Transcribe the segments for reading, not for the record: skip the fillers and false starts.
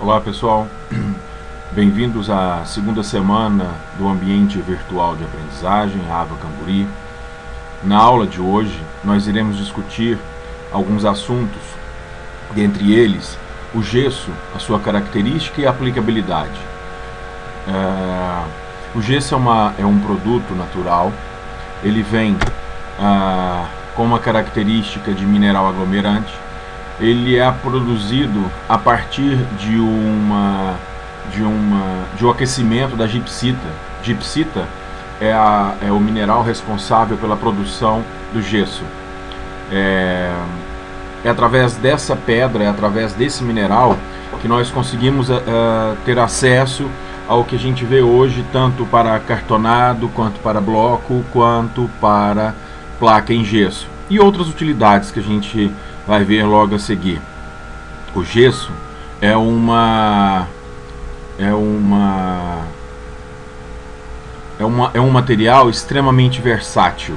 Olá pessoal, bem-vindos à segunda semana do ambiente virtual de aprendizagem, AVA Camburi. Na aula de hoje nós iremos discutir alguns assuntos, dentre eles o gesso, a sua característica e aplicabilidade. O gesso é um produto natural, ele vem com uma característica de mineral aglomerante. Ele é produzido a partir de um aquecimento da gipsita. Gipsita é o mineral responsável pela produção do gesso. É através dessa pedra, é através desse mineral que nós conseguimos ter acesso ao que a gente vê hoje, tanto para cartonado, quanto para bloco, quanto para placa em gesso. E outras utilidades que a gente vai ver logo a seguir. O gesso é um material extremamente versátil.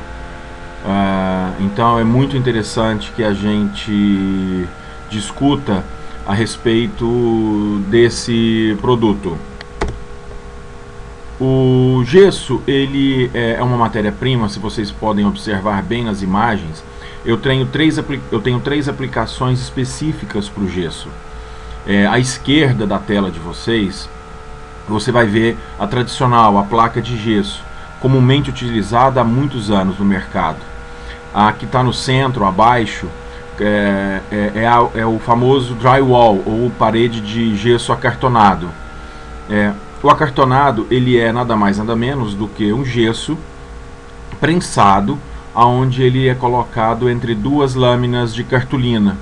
Então é muito interessante que a gente discuta a respeito desse produto. O gesso ele é uma matéria-prima, se vocês podem observar bem nas imagens. Eu tenho três aplicações específicas para o gesso. À esquerda da tela de vocês, você vai ver a tradicional, a placa de gesso, comumente utilizada há muitos anos no mercado. A que está no centro, abaixo, é o famoso drywall, ou parede de gesso acartonado. O acartonado ele é nada mais nada menos do que um gesso prensado, onde ele é colocado entre duas lâminas de cartolina.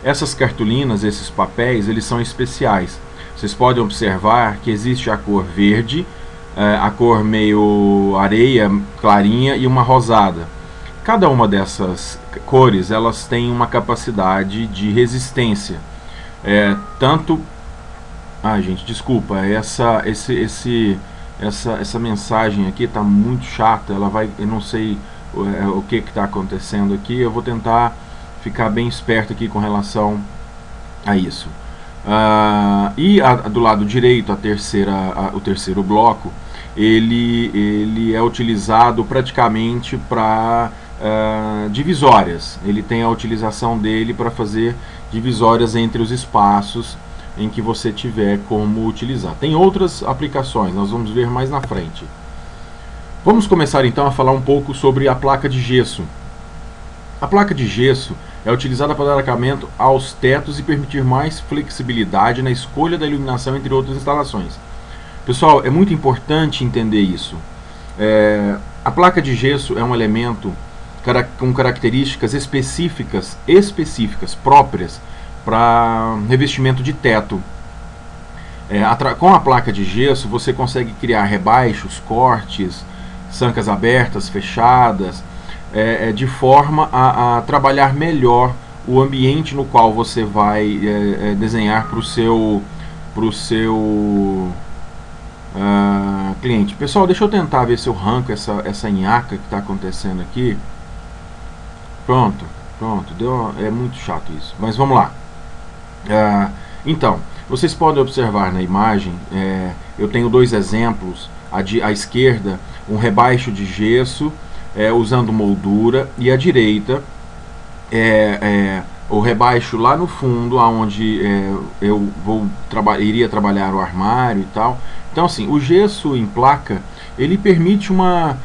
Essas cartolinas, esses papéis, eles são especiais. Vocês podem observar que existe a cor verde, a cor meio areia clarinha e uma rosada. Cada uma dessas cores elas têm uma capacidade de resistência. Gente, desculpa, essa mensagem aqui está muito chata. Eu não sei o que está acontecendo aqui. Eu vou tentar ficar bem esperto aqui com relação a isso. Do lado direito, o terceiro bloco, ele é utilizado praticamente para divisórias. Ele tem a utilização dele para fazer divisórias entre os espaços em que você tiver como utilizar. Tem outras aplicações, nós vamos ver mais na frente. Vamos começar então a falar um pouco sobre a placa de gesso. A placa de gesso é utilizada para dar acabamento aos tetos e permitir mais flexibilidade na escolha da iluminação, entre outras instalações. Pessoal, é muito importante entender isso. A placa de gesso é um elemento com características específicas próprias para revestimento de teto. Com a placa de gesso você consegue criar rebaixos, cortes, sancas abertas, fechadas, de forma a trabalhar melhor o ambiente no qual você vai desenhar para o seu cliente. Pessoal, deixa eu tentar ver se eu arranco essa nhaca que está acontecendo aqui. Pronto, é muito chato isso, mas vamos lá. Então, vocês podem observar na imagem, eu tenho dois exemplos. À esquerda, um rebaixo de gesso usando moldura, e à direita o rebaixo lá no fundo, onde eu iria trabalhar o armário e tal. Então assim, o gesso em placa ele permite uma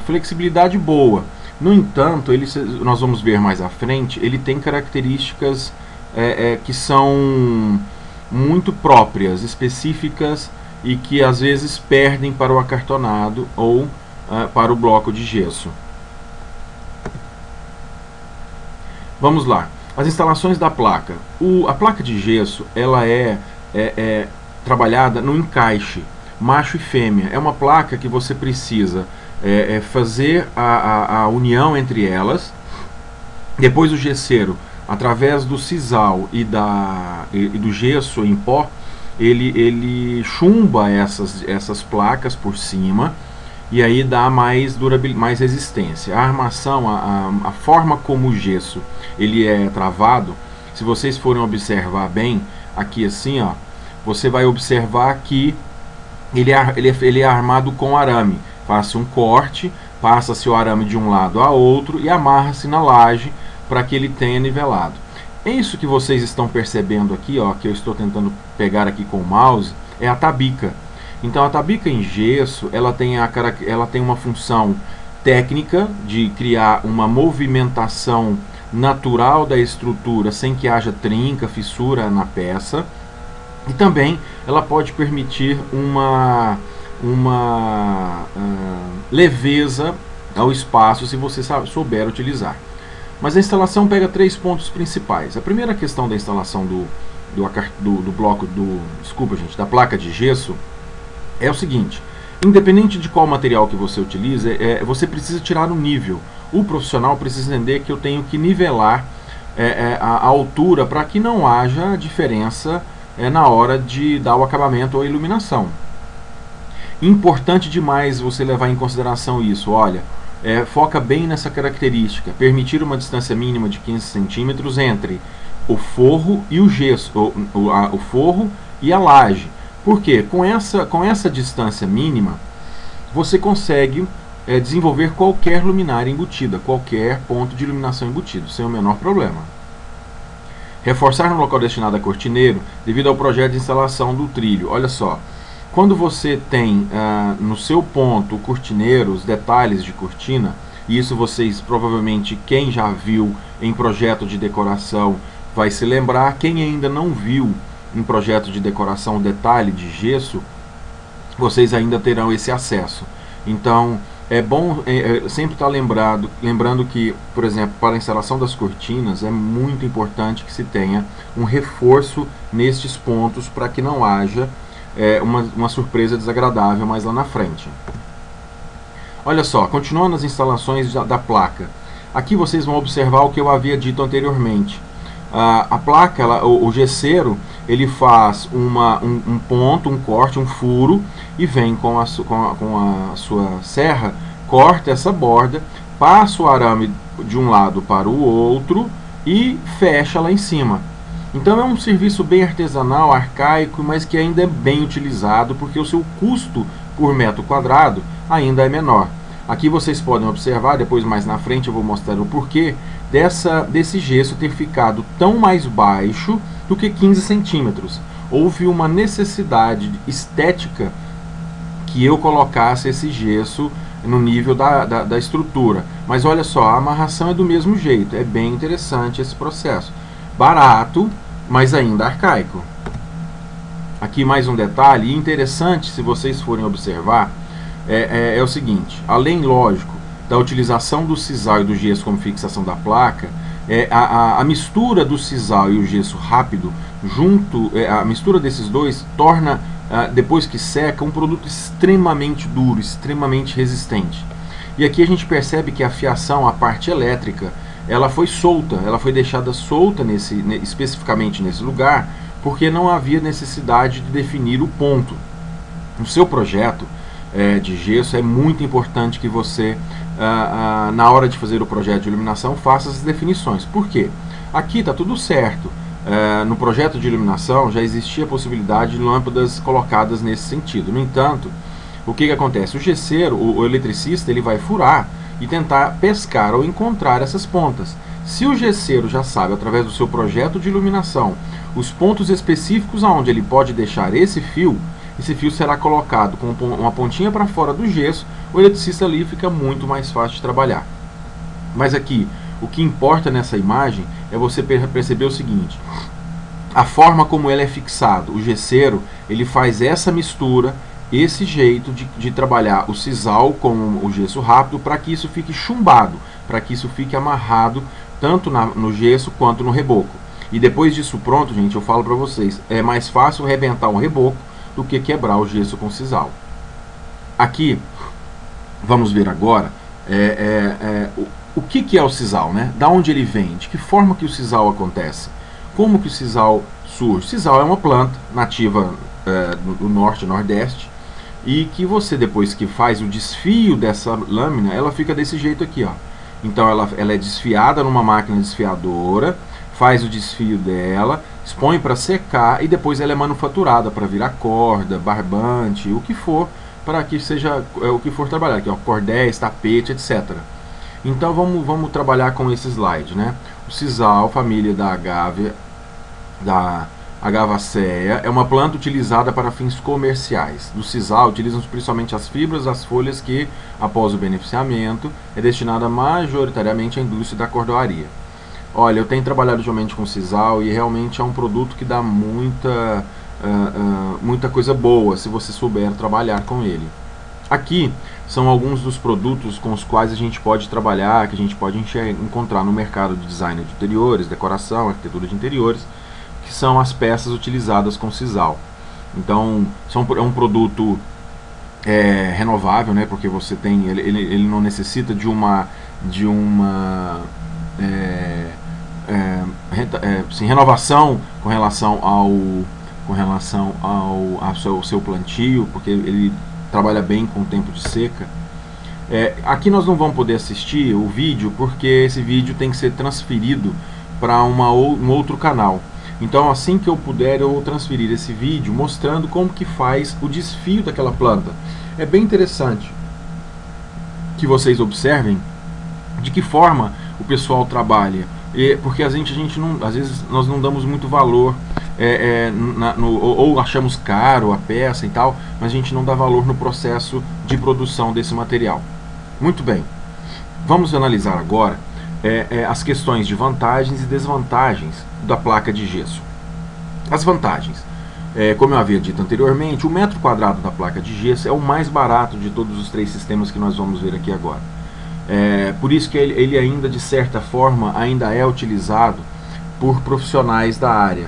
flexibilidade boa. No entanto, nós vamos ver mais à frente, ele tem características que são muito próprias, específicas, e que às vezes perdem para o acartonado ou para o bloco de gesso. Vamos lá. As instalações da placa. A placa de gesso ela é trabalhada no encaixe macho e fêmea. É uma placa que você precisa fazer a união entre elas. Depois o gesseiro, através do sisal e do gesso em pó, ele chumba essas placas por cima, e aí dá mais durabilidade, mais resistência. A armação, a forma como o gesso ele é travado, se vocês forem observar bem, aqui assim, ó, você vai observar que ele é armado com arame. Faz-se um corte, passa-se o arame de um lado a outro e amarra-se na laje para que ele tenha nivelado. É isso que vocês estão percebendo aqui, ó, que eu estou tentando pegar aqui com o mouse, é a tabica. Então a tabica em gesso, ela tem uma função técnica de criar uma movimentação natural da estrutura sem que haja trinca, fissura na peça. E também ela pode permitir uma leveza ao espaço se você souber utilizar. Mas a instalação pega 3 pontos principais. A primeira questão da instalação da placa de gesso é o seguinte: independente de qual material que você utiliza, você precisa tirar o nível. O profissional precisa entender que eu tenho que nivelar a altura para que não haja diferença na hora de dar o acabamento ou a iluminação. Importante demais você levar em consideração isso. Olha, foca bem nessa característica, permitir uma distância mínima de 15 centímetros entre o forro e o gesso, o forro e a laje. Por quê? Com essa distância mínima, você consegue desenvolver qualquer luminária embutida, qualquer ponto de iluminação embutido, sem o menor problema. Reforçar no local destinado a cortineiro, devido ao projeto de instalação do trilho. Olha só, quando você tem no seu ponto o cortineiro, os detalhes de cortina, e isso vocês provavelmente, quem já viu em projeto de decoração vai se lembrar, quem ainda não viu em projeto de decoração detalhe de gesso, vocês ainda terão esse acesso. Então é bom sempre estar lembrando que, por exemplo, para a instalação das cortinas é muito importante que se tenha um reforço nestes pontos para que não haja uma surpresa desagradável mais lá na frente. Olha só, continuando as instalações da placa. Aqui vocês vão observar o que eu havia dito anteriormente. A placa, o gesseiro, ele faz um ponto, um corte, um furo, e vem com a sua serra, corta essa borda, passa o arame de um lado para o outro e fecha lá em cima. Então é um serviço bem artesanal, arcaico, mas que ainda é bem utilizado, porque o seu custo por metro quadrado ainda é menor. Aqui vocês podem observar, depois mais na frente eu vou mostrar o porquê desse gesso ter ficado tão mais baixo do que 15 centímetros. Houve uma necessidade estética que eu colocasse esse gesso no nível da estrutura. Mas olha só, a amarração é do mesmo jeito, é bem interessante esse processo. Barato, mas ainda arcaico. Aqui mais um detalhe interessante, se vocês forem observar, é o seguinte: além, lógico, da utilização do sisal e do gesso como fixação da placa, a mistura do sisal e o gesso rápido, a mistura desses dois torna, depois que seca, um produto extremamente duro, extremamente resistente. E aqui a gente percebe que a fiação, a parte elétrica, ela foi solta, ela foi deixada solta especificamente nesse lugar, porque não havia necessidade de definir o ponto. No seu projeto de gesso, é muito importante que você, na hora de fazer o projeto de iluminação, faça as definições. Por quê? Aqui está tudo certo. No projeto de iluminação já existia a possibilidade de lâmpadas colocadas nesse sentido. No entanto, o que acontece? O gesseiro, o eletricista, ele vai furar e tentar pescar ou encontrar essas pontas. Se o gesseiro já sabe, através do seu projeto de iluminação, os pontos específicos aonde ele pode deixar esse fio será colocado com uma pontinha para fora do gesso, o eletricista ali fica muito mais fácil de trabalhar. Mas aqui, o que importa nessa imagem é você perceber o seguinte: a forma como ele é fixado. O gesseiro, ele faz essa mistura, esse jeito de trabalhar o sisal com o gesso rápido, para que isso fique chumbado, para que isso fique amarrado tanto no gesso quanto no reboco. E depois disso pronto, gente, eu falo para vocês, é mais fácil rebentar um reboco do que quebrar o gesso com sisal. Aqui, vamos ver agora o que é o sisal, né? Da onde ele vem, de que forma que o sisal acontece, como que o sisal surge. O sisal é uma planta nativa do norte e nordeste, e que você, depois que faz o desfio dessa lâmina, ela fica desse jeito aqui, ó. Então ela é desfiada numa máquina desfiadora, faz o desfio dela, expõe para secar e depois ela é manufaturada para virar corda, barbante, o que for, para que seja o que for trabalhar, que é o cordéis, tapete, etc. Então vamos trabalhar com esse slide, né? O sisal, família da agave, da Agavaceae, é uma planta utilizada para fins comerciais. Do sisal utilizam-se principalmente as fibras das folhas que, após o beneficiamento, é destinada majoritariamente à indústria da cordoaria. Olha, eu tenho trabalhado geralmente com sisal e realmente é um produto que dá muita coisa boa se você souber trabalhar com ele. Aqui são alguns dos produtos com os quais a gente pode trabalhar, que a gente pode encontrar no mercado de design de interiores, decoração, arquitetura de interiores, que são as peças utilizadas com sisal. Então, é um produto renovável, né? Porque você tem, ele não necessita de uma renovação com relação ao seu plantio, porque ele trabalha bem com o tempo de seca. Aqui nós não vamos poder assistir o vídeo, porque esse vídeo tem que ser transferido para um outro canal. Então, assim que eu puder, eu vou transferir esse vídeo mostrando como que faz o desfio daquela planta. É bem interessante que vocês observem de que forma o pessoal trabalha, porque às vezes nós não damos muito valor, ou achamos caro a peça e tal, mas a gente não dá valor no processo de produção desse material. Muito bem, vamos analisar agora as questões de vantagens e desvantagens da placa de gesso. As vantagens, como eu havia dito anteriormente, o metro quadrado da placa de gesso é o mais barato de todos os 3 sistemas que nós vamos ver aqui agora. Por isso que ele ainda, de certa forma, ainda é utilizado por profissionais da área.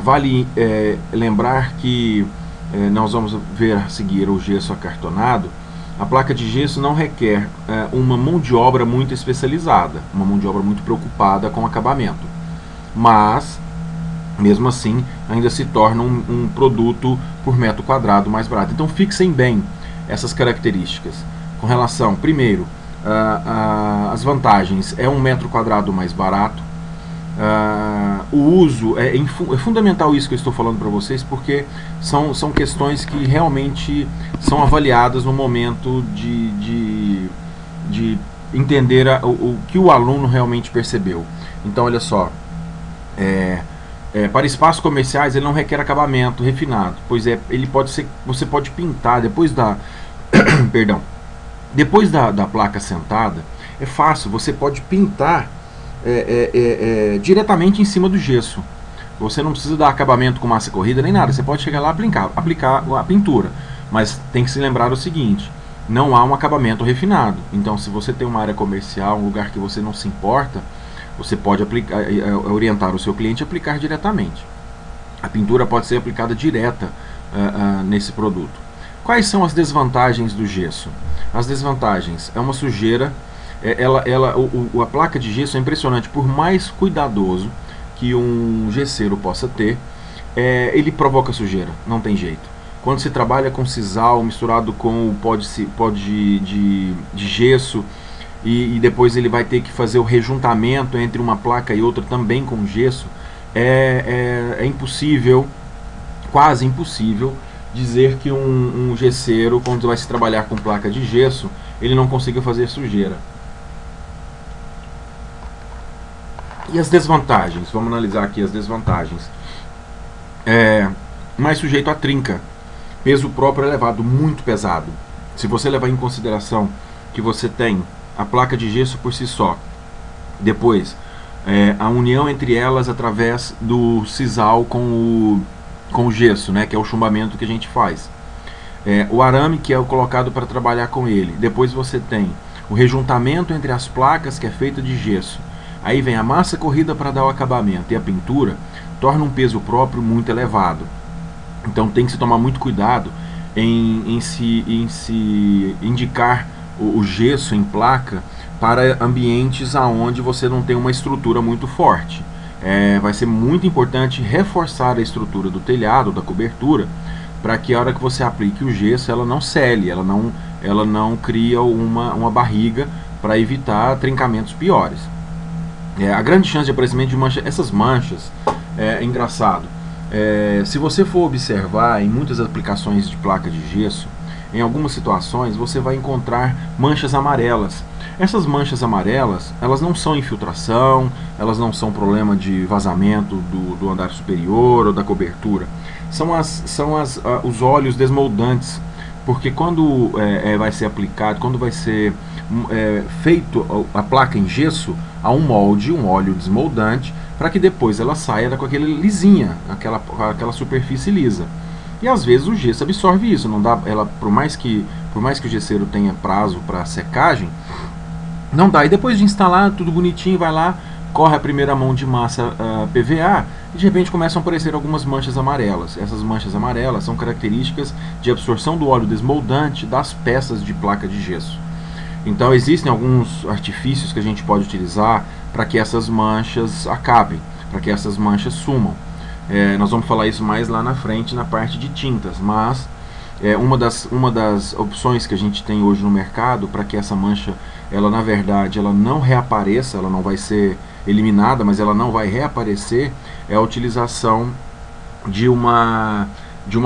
Vale lembrar que nós vamos ver a seguir o gesso acartonado. A placa de gesso não requer uma mão de obra muito especializada, uma mão de obra muito preocupada com o acabamento, mas mesmo assim ainda se torna um produto por metro quadrado mais barato. Então fixem bem essas características com relação, primeiro, as vantagens: é um metro quadrado mais barato. O uso é fundamental, isso que eu estou falando para vocês, porque são questões que realmente são avaliadas no momento de entender o que o aluno realmente percebeu. Então, olha só, para espaços comerciais ele não requer acabamento refinado, pois você pode pintar depois da perdão, depois da placa sentada. É fácil, você pode pintar diretamente em cima do gesso. Você não precisa dar acabamento com massa corrida nem nada. Você pode chegar lá e aplicar a pintura. Mas tem que se lembrar o seguinte: não há um acabamento refinado. Então, se você tem uma área comercial, um lugar que você não se importa, você pode orientar o seu cliente a aplicar diretamente. A pintura pode ser aplicada direta nesse produto. Quais são as desvantagens do gesso? As desvantagens: é uma sujeira. A placa de gesso é impressionante. Por mais cuidadoso que um gesseiro possa ter, ele provoca sujeira, não tem jeito. Quando se trabalha com sisal misturado com o pó de gesso, e depois ele vai ter que fazer o rejuntamento entre uma placa e outra também com gesso, é impossível, quase impossível, dizer que um gesseiro, quando vai se trabalhar com placa de gesso, ele não consiga fazer sujeira. E as desvantagens? Vamos analisar aqui as desvantagens. Mais sujeito a trinca, peso próprio elevado, muito pesado. Se você levar em consideração que você tem a placa de gesso por si só, depois a união entre elas através do sisal com o gesso, né, que é o chumbamento que a gente faz, o arame que é colocado para trabalhar com ele, depois você tem o rejuntamento entre as placas, que é feito de gesso. Aí vem a massa corrida para dar o acabamento, e a pintura torna um peso próprio muito elevado. Então tem que se tomar muito cuidado em se indicar o gesso em placa para ambientes onde você não tem uma estrutura muito forte. Vai ser muito importante reforçar a estrutura do telhado, da cobertura, para que a hora que você aplique o gesso ela não cele, ela não cria uma barriga, para evitar trincamentos piores. A grande chance de aparecimento de manchas, essas manchas É engraçado. Se você for observar em muitas aplicações de placa de gesso, em algumas situações você vai encontrar manchas amarelas. Essas manchas amarelas, elas não são infiltração, elas não são problema de vazamento do andar superior ou da cobertura. São os óleos desmoldantes, porque quando vai ser aplicado, quando vai ser feito a placa em gesso, há um molde, um óleo desmoldante, para que depois ela saia com aquela lisinha, aquela superfície lisa. E às vezes o gesso absorve isso, não dá, por mais que o gesseiro tenha prazo para secagem, não dá. E depois de instalar tudo bonitinho, vai lá, corre a primeira mão de massa PVA e de repente começam a aparecer algumas manchas amarelas. Essas manchas amarelas são características de absorção do óleo desmoldante das peças de placa de gesso. Então existem alguns artifícios que a gente pode utilizar para que essas manchas acabem, para que essas manchas sumam. Nós vamos falar isso mais lá na frente na parte de tintas, mas uma das opções que a gente tem hoje no mercado para que essa mancha, ela na verdade ela não reapareça, ela não vai ser eliminada, mas ela não vai reaparecer, é a utilização de uma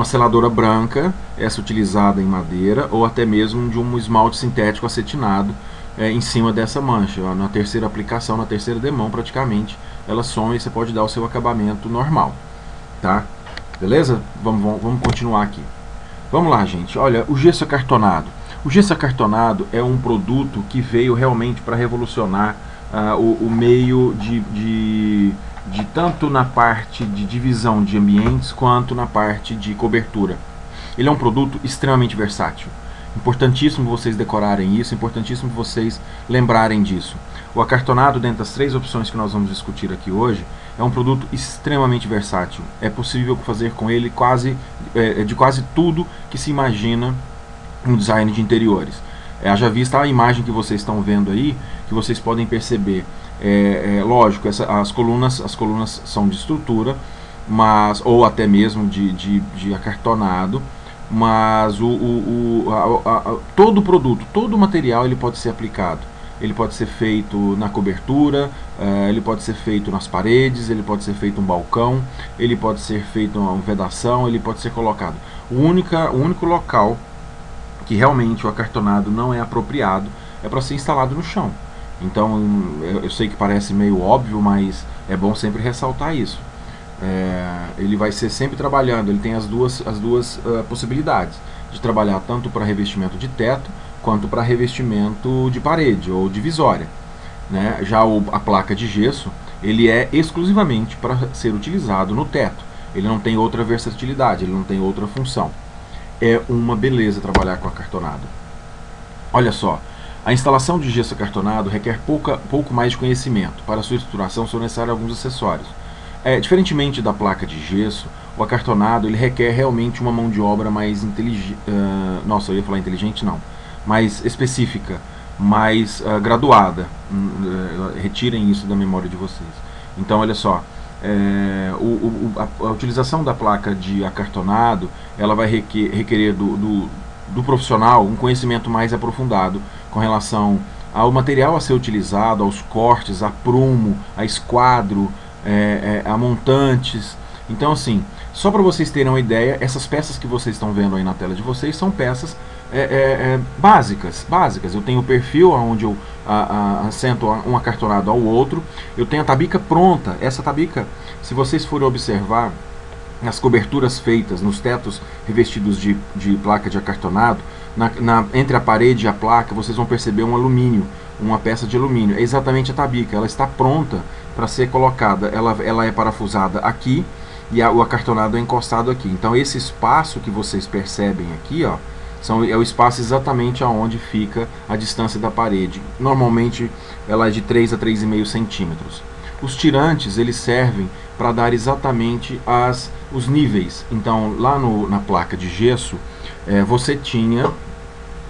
seladora branca, essa utilizada em madeira, ou até mesmo de um esmalte sintético acetinado em cima dessa mancha. Na terceira aplicação, na terceira demão praticamente, ela some e você pode dar o seu acabamento normal, tá? Beleza? Vamos continuar aqui. Vamos lá, gente. Olha, o gesso acartonado. O gesso acartonado é um produto que veio realmente para revolucionar o meio de tanto na parte de divisão de ambientes quanto na parte de cobertura. Ele é um produto extremamente versátil. Importantíssimo vocês decorarem isso, importantíssimo vocês lembrarem disso. O acartonado, dentro das 3 opções que nós vamos discutir aqui hoje, é um produto extremamente versátil. É possível fazer com ele de quase tudo que se imagina no design de interiores. Haja vista a imagem que vocês estão vendo aí, que vocês podem perceber. Lógico, as colunas são de estrutura, ou até mesmo de acartonado, mas todo produto, todo material ele pode ser aplicado. Ele pode ser feito na cobertura, ele pode ser feito nas paredes, ele pode ser feito um balcão, ele pode ser feito uma vedação, ele pode ser colocado. O único local que realmente o acartonado não é apropriado é para ser instalado no chão. Então eu sei que parece meio óbvio, mas é bom sempre ressaltar isso. Ele vai ser sempre trabalhando, ele tem as duas possibilidades de trabalhar tanto para revestimento de teto quanto para revestimento de parede ou divisória, né? Já a placa de gesso, ele é exclusivamente para ser utilizado no teto. Ele não tem outra versatilidade, ele não tem outra função. É uma beleza trabalhar com acartonado. Olha só, a instalação de gesso acartonado requer pouco mais de conhecimento. Para sua estruturação são necessários alguns acessórios. Diferentemente da placa de gesso, o acartonado ele requer realmente uma mão de obra mais inteligente. Nossa, eu ia falar inteligente, não. Mais específica, mais graduada. Retirem isso da memória de vocês. Então, olha só. A utilização da placa de acartonado ela vai requerer do profissional um conhecimento mais aprofundado com relação ao material a ser utilizado, aos cortes, a prumo, a esquadro, a montantes. Então, assim, só para vocês terem uma ideia, essas peças que vocês estão vendo aí na tela de vocês são peças básicas. Eu tenho o perfil onde eu assento um acartonado ao outro. Eu tenho a tabica pronta. Essa tabica, se vocês forem observar nas coberturas feitas nos tetos revestidos de placa de acartonado, entre a parede e a placa, vocês vão perceber um alumínio, uma peça de alumínio. É exatamente a tabica. Ela está pronta para ser colocada. Ela é parafusada aqui e o acartonado é encostado aqui. Então esse espaço que vocês percebem aqui, ó, é o espaço exatamente aonde fica a distância da parede. Normalmente ela é de 3 a 3,5 centímetros. Os tirantes eles servem para dar exatamente os níveis. Então lá na placa de gesso você tinha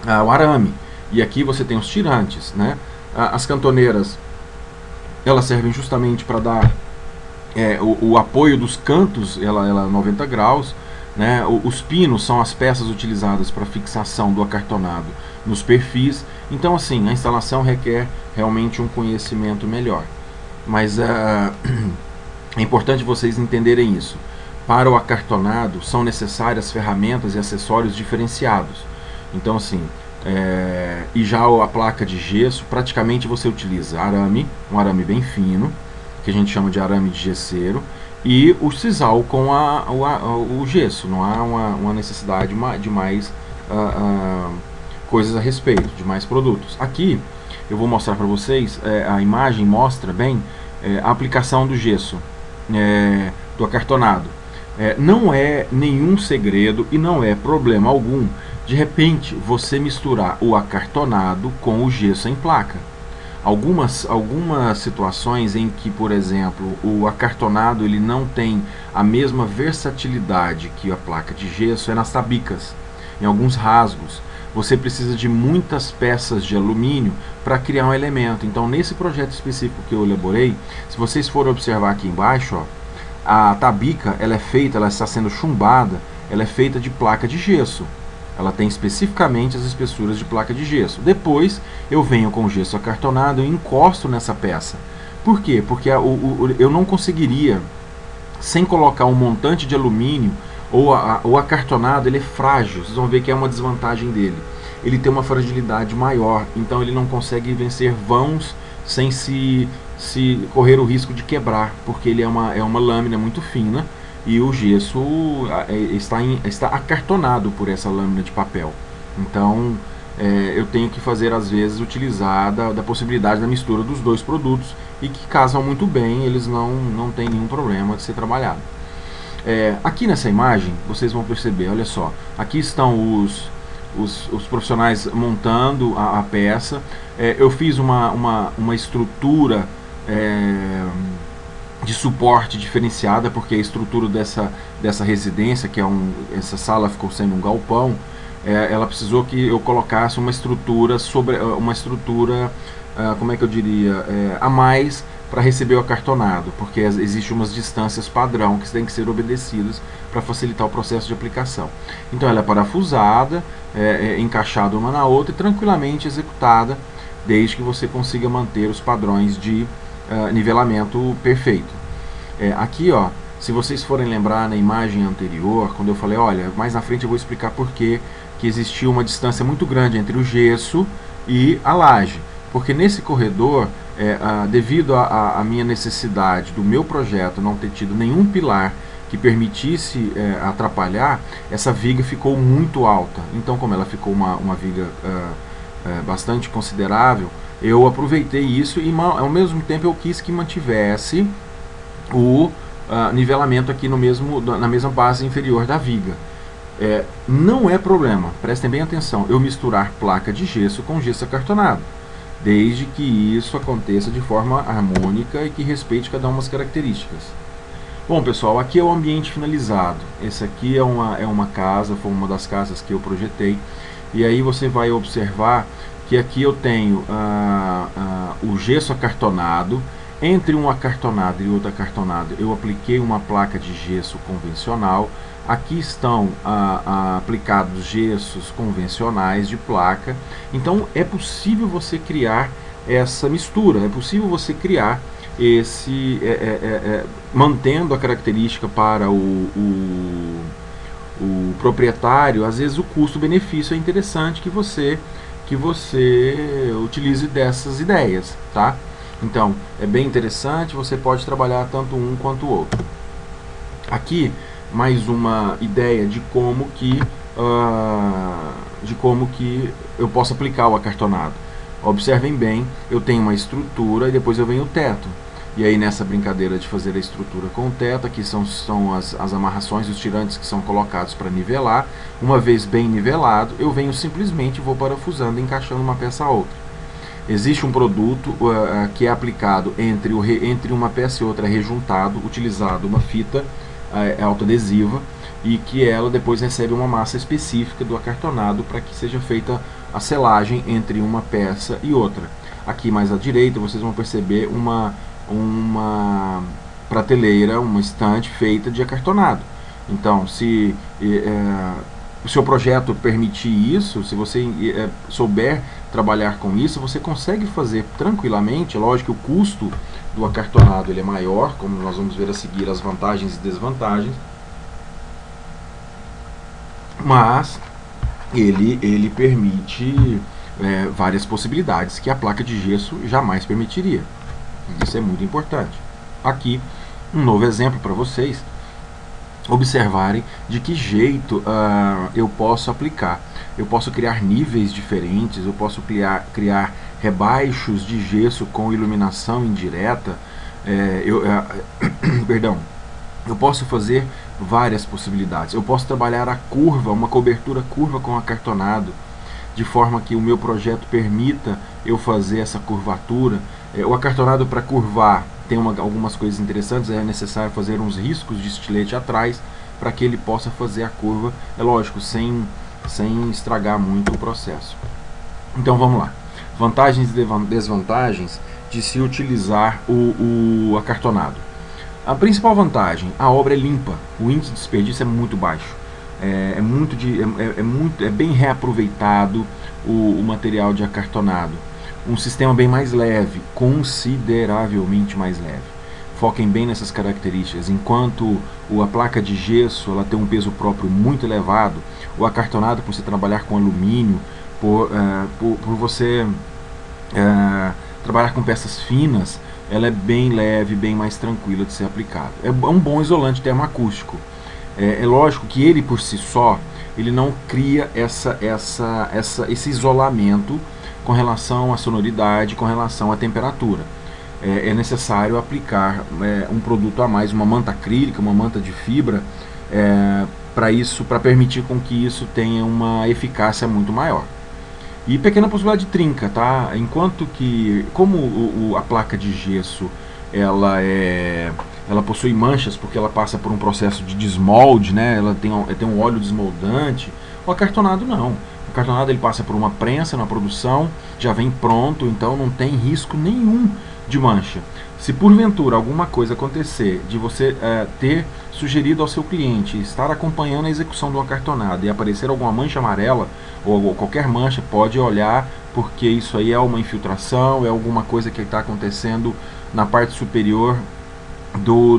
o arame e aqui você tem os tirantes, né? As cantoneiras elas servem justamente para dar o apoio dos cantos, ela é 90 graus. Né? Os pinos são as peças utilizadas para fixação do acartonado nos perfis. Então, assim, a instalação requer realmente um conhecimento melhor. Mas É importante vocês entenderem isso. Para o acartonado são necessárias ferramentas e acessórios diferenciados. Então assim, e já a placa de gesso, praticamente você utiliza arame, um arame bem fino, que a gente chama de arame de gesseiro, e o sisal com o gesso. Não há uma necessidade de mais coisas a respeito, de mais produtos. Aqui eu vou mostrar para vocês, a imagem mostra bem a aplicação do gesso, do acartonado. Não é nenhum segredo e não é problema algum de repente você misturar o acartonado com o gesso em placa. Algumas situações em que, por exemplo, o acartonado ele não tem a mesma versatilidade que a placa de gesso é nas tabicas, em alguns rasgos. Você precisa de muitas peças de alumínio para criar um elemento. Então, nesse projeto específico que eu elaborei, se vocês forem observar aqui embaixo, ó, a tabica ela está sendo chumbada, ela é feita de placa de gesso. Ela tem especificamente as espessuras de placa de gesso. Depois eu venho com o gesso acartonado e encosto nessa peça. Por quê? Porque eu não conseguiria, sem colocar um montante de alumínio, o acartonado ele é frágil. Vocês vão ver que é uma desvantagem dele. Ele tem uma fragilidade maior, então ele não consegue vencer vãos sem se correr o risco de quebrar, porque ele é uma lâmina muito fina. E o gesso está acartonado por essa lâmina de papel. Então eu tenho que fazer, às vezes, utilizar da possibilidade da mistura dos dois produtos e que casam muito bem, eles não têm nenhum problema de ser trabalhado. Aqui nessa imagem, vocês vão perceber, olha só, aqui estão os profissionais montando a peça. Eu fiz uma estrutura de suporte diferenciada, porque a estrutura dessa residência, que essa sala ficou sendo um galpão, ela precisou que eu colocasse uma estrutura como é que eu diria, a mais para receber o acartonado, porque existem umas distâncias padrão que têm que ser obedecidas para facilitar o processo de aplicação. Então ela é parafusada, encaixada uma na outra e tranquilamente executada, desde que você consiga manter os padrões de nivelamento perfeito. Aqui, ó, se vocês forem lembrar na imagem anterior, quando eu falei, olha, mais na frente eu vou explicar por que existia uma distância muito grande entre o gesso e a laje. Porque nesse corredor, devido à minha necessidade do meu projeto não ter tido nenhum pilar que permitisse atrapalhar, essa viga ficou muito alta. Então, como ela ficou uma viga bastante considerável, eu aproveitei isso e ao mesmo tempo eu quis que mantivesse o nivelamento aqui na mesma base inferior da viga. Não é problema, prestem bem atenção, eu misturar placa de gesso com gesso acartonado, desde que isso aconteça de forma harmônica e que respeite cada uma das características. Bom, pessoal, aqui é o ambiente finalizado. Esse aqui é uma casa, foi uma das casas que eu projetei. E aí você vai observar que aqui eu tenho o gesso acartonado. Entre um acartonado e outro acartonado, eu apliquei uma placa de gesso convencional. Aqui estão aplicados gessos convencionais de placa. Então é possível você criar essa mistura, é possível você criar mantendo a característica para o proprietário. Às vezes o custo-benefício é interessante que você utilize dessas ideias, tá? Então é bem interessante, você pode trabalhar tanto um quanto o outro. Aqui mais uma ideia de como que eu posso aplicar o acartonado. Observem bem, eu tenho uma estrutura e depois eu venho o teto. E aí nessa brincadeira de fazer a estrutura com o teto, aqui são as amarrações, os tirantes que são colocados para nivelar. Uma vez bem nivelado, eu venho simplesmente, vou parafusando, encaixando uma peça a outra. Existe um produto que é aplicado entre uma peça e outra, rejuntado, utilizado uma fita autoadesiva, e que ela depois recebe uma massa específica do acartonado para que seja feita a selagem entre uma peça e outra. Aqui mais à direita vocês vão perceber uma prateleira, uma estante feita de acartonado. Então, se o seu projeto permitir isso, se você souber trabalhar com isso, você consegue fazer tranquilamente. Lógico que o custo do acartonado ele é maior, como nós vamos ver a seguir as vantagens e desvantagens, mas ele permite várias possibilidades que a placa de gesso jamais permitiria. Isso é muito importante. Aqui um novo exemplo para vocês observarem de que jeito eu posso aplicar. Eu posso criar níveis diferentes, eu posso criar rebaixos de gesso com iluminação indireta, perdão, eu posso fazer várias possibilidades. Eu posso trabalhar a curva, uma cobertura curva com acartonado, de forma que o meu projeto permita eu fazer essa curvatura. O acartonado, para curvar, tem algumas coisas interessantes. É necessário fazer uns riscos de estilete atrás para que ele possa fazer a curva, é lógico, sem estragar muito o processo. Então vamos lá. Vantagens e desvantagens de se utilizar o acartonado. A principal vantagem: a obra é limpa, o índice de desperdício é muito baixo, é bem reaproveitado o material de acartonado. Um sistema bem mais leve, consideravelmente mais leve. Foquem bem nessas características. Enquanto a placa de gesso ela tem um peso próprio muito elevado, o acartonado, por você trabalhar com alumínio, por você trabalhar com peças finas, ela é bem leve, bem mais tranquila de ser aplicada. É um bom isolante termoacústico. É lógico que ele por si só, ele não cria esse isolamento com relação à sonoridade, com relação à temperatura. É necessário aplicar um produto a mais, uma manta acrílica, uma manta de fibra, para permitir com que isso tenha uma eficácia muito maior. E pequena possibilidade de trinca, tá? Enquanto que, como a placa de gesso ela possui manchas porque ela passa por um processo de desmolde, né? Ela tem um óleo desmoldante. O acartonado não. O acartonado ele passa por uma prensa na produção, já vem pronto, então não tem risco nenhum de mancha. Se porventura alguma coisa acontecer de você ter sugerido ao seu cliente estar acompanhando a execução do acartonado e aparecer alguma mancha amarela ou qualquer mancha, pode olhar, porque isso aí é uma infiltração, é alguma coisa que está acontecendo na parte superior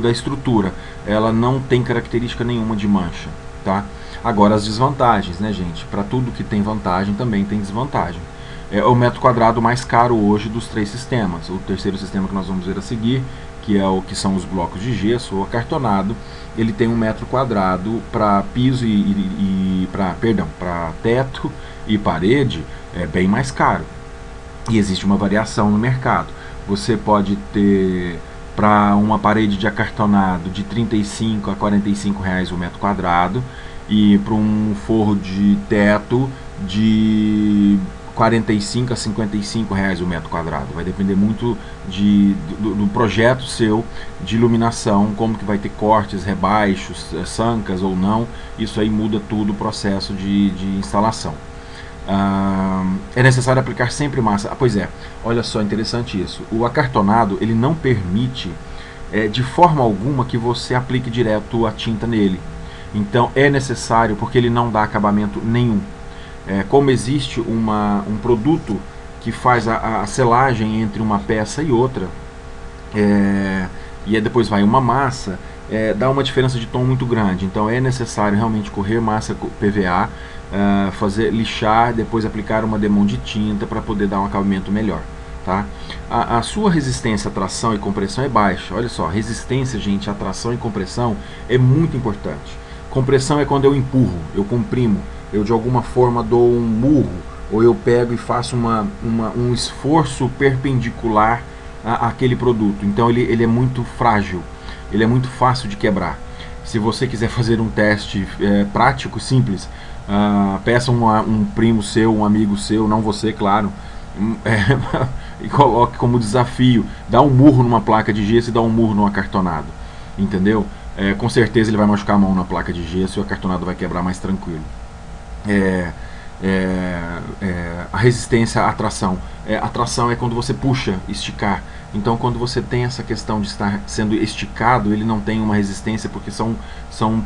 da estrutura. Ela não tem característica nenhuma de mancha, tá? Agora as desvantagens, né, gente? Para tudo que tem vantagem também tem desvantagem. É o metro quadrado mais caro hoje dos três sistemas. O terceiro sistema que nós vamos ver a seguir, que são os blocos de gesso, o acartonado, ele tem 1 metro quadrado para piso para teto e parede, é bem mais caro. E existe uma variação no mercado. Você pode ter para uma parede de acartonado de 35 a 45 reais o metro quadrado, e para um forro de teto de 45 a 55 reais o metro quadrado. Vai depender muito do projeto seu de iluminação, como que vai ter cortes, rebaixos, sancas ou não. Isso aí muda tudo o processo de instalação. É necessário aplicar sempre massa. Pois é, olha só, interessante isso. O acartonado ele não permite de forma alguma que você aplique direto a tinta nele. Então é necessário, porque ele não dá acabamento nenhum. Como existe um produto que faz a selagem entre uma peça e outra, e depois vai uma massa, dá uma diferença de tom muito grande. Então é necessário realmente correr massa PVA, lixar, depois aplicar uma demão de tinta para poder dar um acabamento melhor, tá? A sua resistência à tração e compressão é baixa. Olha só, resistência, gente, à tração e compressão é muito importante. Compressão é quando eu empurro, eu comprimo, eu de alguma forma dou um murro, ou eu pego e faço um esforço perpendicular àquele produto. Então ele é muito frágil, ele é muito fácil de quebrar. Se você quiser fazer um teste prático, simples, peça um primo seu, um amigo seu, não você, claro, e coloque como desafio, dá um murro numa placa de gesso e dá um murro no acartonado, entendeu? Com certeza ele vai machucar a mão na placa de gesso e o acartonado vai quebrar mais tranquilo. A resistência à tração. A tração é quando você puxa, esticar. Então quando você tem essa questão de estar sendo esticado, ele não tem uma resistência, porque são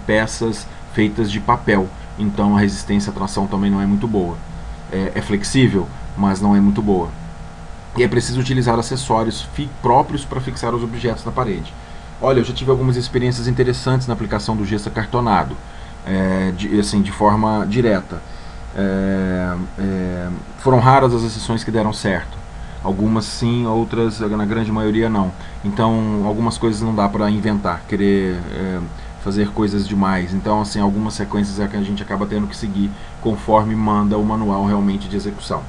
peças feitas de papel. Então a resistência à tração também não é muito boa. É flexível, mas não é muito boa. e é preciso utilizar acessórios próprios para fixar os objetos na parede. Olha, eu já tive algumas experiências interessantes na aplicação do gesso acartonado, de forma direta. Foram raras as exceções que deram certo. Algumas sim, outras, na grande maioria, não. Então, algumas coisas não dá para inventar, querer fazer coisas demais. Então, assim, algumas sequências é que a gente acaba tendo que seguir conforme manda o manual realmente de execução.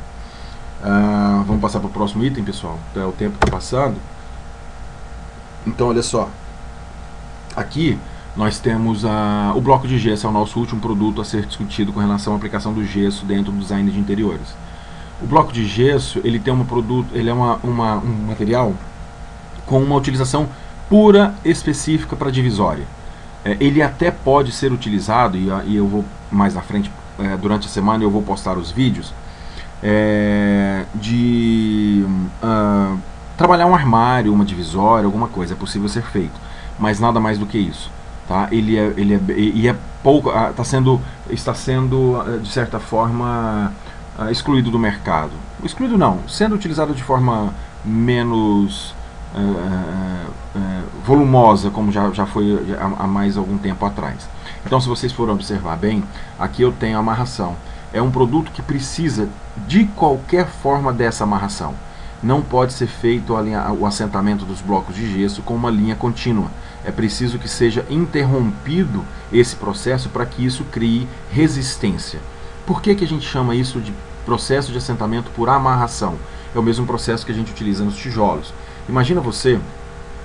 Vamos passar para o próximo item, pessoal. O tempo está passando. Então, olha só. Aqui nós temos o bloco de gesso, é o nosso último produto a ser discutido com relação à aplicação do gesso dentro do design de interiores. O bloco de gesso, ele tem ele é um material com uma utilização pura específica para divisória. Ele até pode ser utilizado, e eu vou mais na frente, durante a semana eu vou postar os vídeos, de trabalhar um armário, uma divisória, alguma coisa, é possível ser feito, mas nada mais do que isso. Tá? Está sendo, de certa forma, excluído do mercado. Excluído não, sendo utilizado de forma menos volumosa, como já foi há mais algum tempo atrás. Então, se vocês forem observar bem, aqui eu tenho a amarração. É um produto que precisa de qualquer forma dessa amarração. Não pode ser feito o assentamento dos blocos de gesso com uma linha contínua. É preciso que seja interrompido esse processo para que isso crie resistência. Por que a gente chama isso de processo de assentamento por amarração? É o mesmo processo que a gente utiliza nos tijolos. Imagina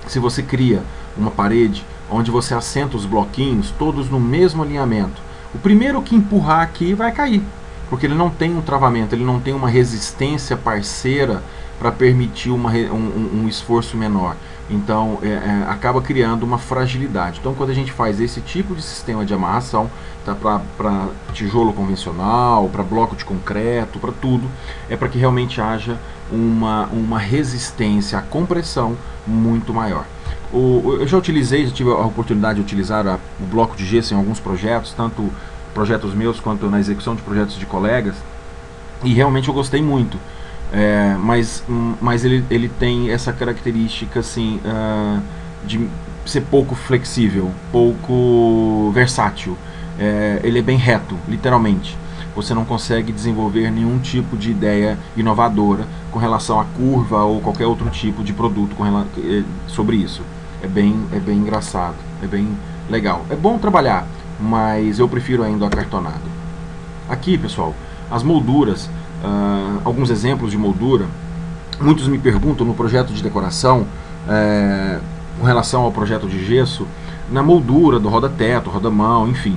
se você cria uma parede onde você assenta os bloquinhos todos no mesmo alinhamento. O primeiro que empurrar aqui vai cair, porque ele não tem um travamento, ele não tem uma resistência parceira para permitir um esforço menor. Então acaba criando uma fragilidade. Então, quando a gente faz esse tipo de sistema de amarração, tá, para tijolo convencional, para bloco de concreto, para tudo, é para que realmente haja uma resistência à compressão muito maior. Eu já tive a oportunidade de utilizar o bloco de gesso em alguns projetos, tanto projetos meus quanto na execução de projetos de colegas, e realmente eu gostei muito. Mas ele tem essa característica assim, de ser pouco flexível, pouco versátil. Ele é bem reto, literalmente. Você não consegue desenvolver nenhum tipo de ideia inovadora com relação à curva ou qualquer outro tipo de produto sobre isso. É bem engraçado, é bem legal. É bom trabalhar, mas eu prefiro ainda o acartonado. Aqui, pessoal, as molduras. Alguns exemplos de moldura. Muitos me perguntam no projeto de decoração, com relação ao projeto de gesso, na moldura do roda-teto, roda-mão, enfim.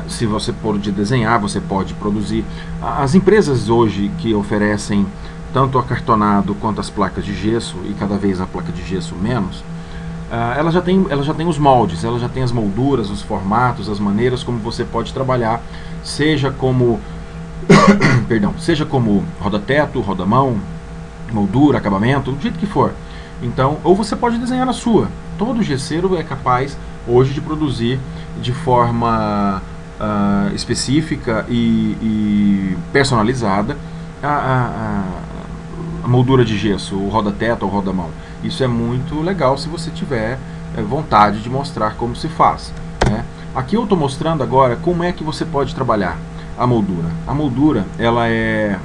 Se você pode desenhar, você pode produzir. As empresas hoje que oferecem tanto o acartonado quanto as placas de gesso, e cada vez a placa de gesso menos, ela já tem os moldes, ela já tem as molduras, os formatos, as maneiras como você pode trabalhar, seja como seja como roda-teto, roda-mão, moldura, acabamento, do jeito que for. Então, ou você pode desenhar a sua. Todo gesseiro é capaz hoje de produzir de forma específica e personalizada a moldura de gesso, o roda-teto ou roda-mão. Isso é muito legal se você tiver vontade de mostrar como se faz, né? Aqui eu estou mostrando agora como é que você pode trabalhar a moldura. A moldura, ela é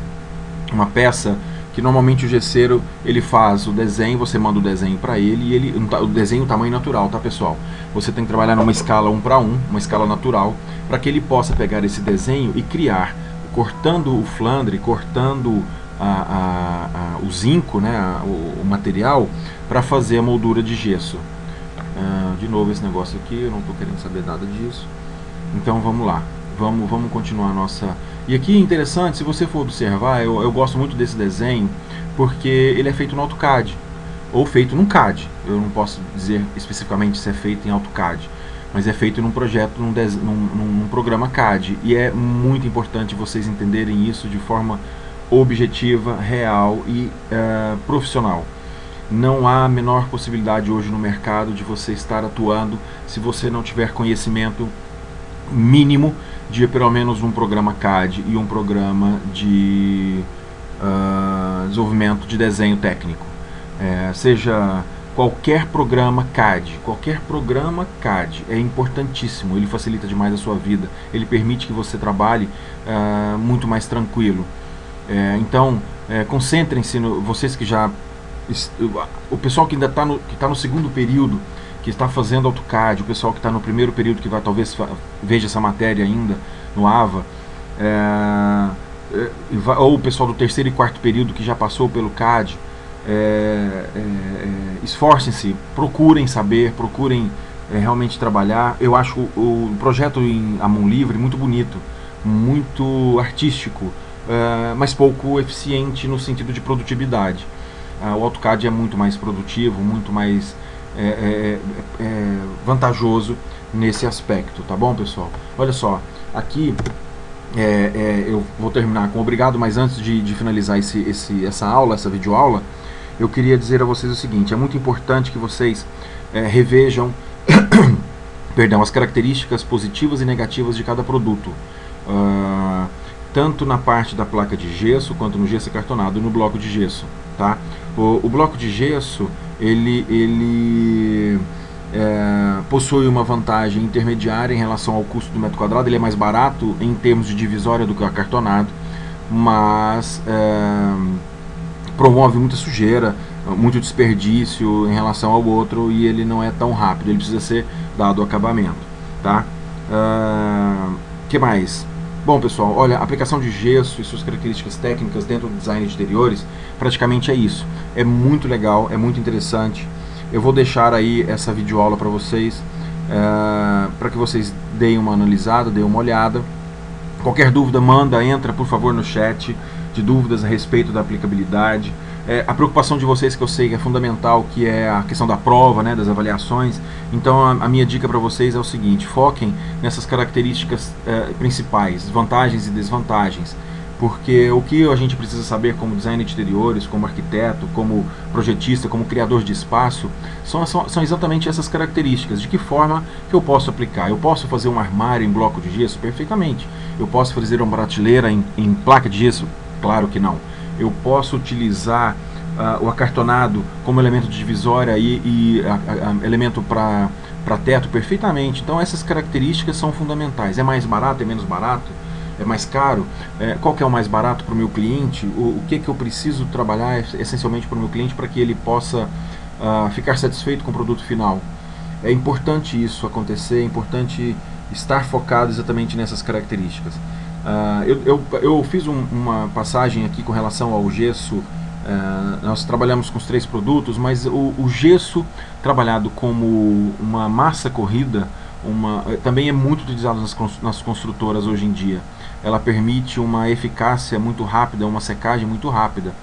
uma peça que normalmente o gesseiro ele faz o desenho, você manda o desenho para ele, e o desenho tamanho natural, tá, pessoal? Você tem que trabalhar numa escala 1:1, uma escala natural, para que ele possa pegar esse desenho e criar, cortando o flandre, cortando o zinco, né, o material, para fazer a moldura de gesso. De novo esse negócio aqui, eu não estou querendo saber nada disso. Então vamos lá. Vamos continuar a nossa... E aqui é interessante, se você for observar, eu gosto muito desse desenho, porque ele é feito no AutoCAD, ou feito num CAD. Eu não posso dizer especificamente se é feito em AutoCAD, mas é feito num projeto, num programa CAD. E é muito importante vocês entenderem isso de forma objetiva, real e profissional. Não há a menor possibilidade hoje no mercado de você estar atuando se você não tiver conhecimento mínimo de pelo menos um programa CAD e um programa de desenvolvimento de desenho técnico. Seja qualquer programa CAD é importantíssimo, ele facilita demais a sua vida, ele permite que você trabalhe muito mais tranquilo. Então, concentrem-se, vocês que já... O pessoal que ainda está no segundo período, que está fazendo AutoCAD, o pessoal que está no primeiro período, que vai talvez veja essa matéria ainda no AVA, ou o pessoal do terceiro e quarto período que já passou pelo CAD, esforcem-se, procurem saber, procurem realmente trabalhar. Eu acho o projeto à mão livre muito bonito, muito artístico, mas pouco eficiente no sentido de produtividade. O AutoCAD é muito mais produtivo, muito mais vantajoso nesse aspecto, tá bom, pessoal? Olha só, aqui eu vou terminar com obrigado, mas antes de finalizar essa videoaula, eu queria dizer a vocês o seguinte: é muito importante que vocês revejam perdão, as características positivas e negativas de cada produto, tanto na parte da placa de gesso, quanto no gesso acartonado e no bloco de gesso, tá? O bloco de gesso, ele possui uma vantagem intermediária em relação ao custo do metro quadrado. Ele é mais barato em termos de divisória do que o acartonado, mas promove muita sujeira, muito desperdício em relação ao outro, e ele não é tão rápido, ele precisa ser dado acabamento, tá? Que mais? Bom, pessoal, olha, a aplicação de gesso e suas características técnicas dentro do design de interiores, praticamente é isso. É muito legal, é muito interessante. Eu vou deixar aí essa videoaula para vocês, para que vocês deem uma analisada, deem uma olhada. Qualquer dúvida, entra por favor no chat de dúvidas a respeito da aplicabilidade. A preocupação de vocês, que eu sei que é fundamental, que é a questão da prova, né, das avaliações. Então a minha dica para vocês é o seguinte: foquem nessas características principais, vantagens e desvantagens, porque o que a gente precisa saber como designer de interiores, como arquiteto, como projetista, como criador de espaço, são exatamente essas características. De que forma que eu posso aplicar? Eu posso fazer um armário em bloco de gesso? Perfeitamente. Eu posso fazer uma prateleira em placa de gesso? Claro que não. Eu posso utilizar o acartonado como elemento de divisória e elemento para teto? Perfeitamente. Então essas características são fundamentais. É mais barato? É menos barato? É mais caro? Qual que é o mais barato para o meu cliente? O que eu preciso trabalhar essencialmente para o meu cliente para que ele possa ficar satisfeito com o produto final? É importante isso acontecer, é importante estar focado exatamente nessas características. Eu fiz uma passagem aqui com relação ao gesso. Nós trabalhamos com os 3 produtos, mas o gesso trabalhado como uma massa corrida também é muito utilizado nas construtoras hoje em dia. Ela permite uma eficácia muito rápida, uma secagem muito rápida,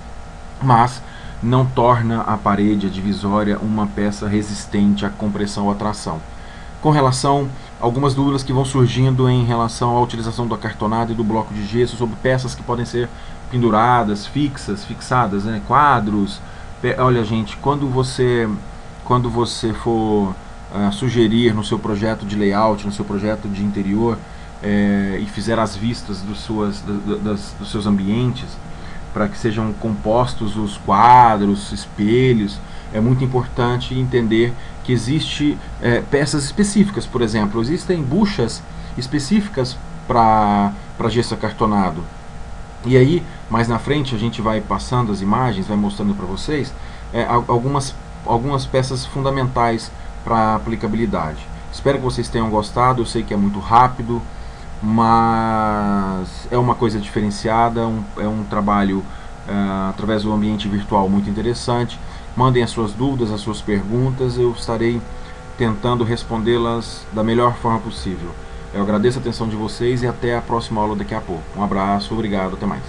mas não torna a parede, a divisória, uma peça resistente à compressão ou à tração. Com relação a algumas dúvidas que vão surgindo em relação à utilização do acartonado e do bloco de gesso sobre peças que podem ser penduradas, fixadas, né? Quadros. Olha, gente, quando você for sugerir no seu projeto de layout, no seu projeto de interior, e fizer as vistas dos seus ambientes, para que sejam compostos os quadros, espelhos, é muito importante entender que existe peças específicas. Por exemplo, existem buchas específicas para gesso acartonado. E aí, mais na frente, a gente vai passando as imagens, vai mostrando para vocês algumas peças fundamentais para a aplicabilidade. Espero que vocês tenham gostado. Eu sei que é muito rápido, mas é uma coisa diferenciada, é um trabalho através do ambiente virtual muito interessante. Mandem as suas dúvidas, as suas perguntas, eu estarei tentando respondê-las da melhor forma possível. Eu agradeço a atenção de vocês e até a próxima aula daqui a pouco. Um abraço, obrigado, até mais.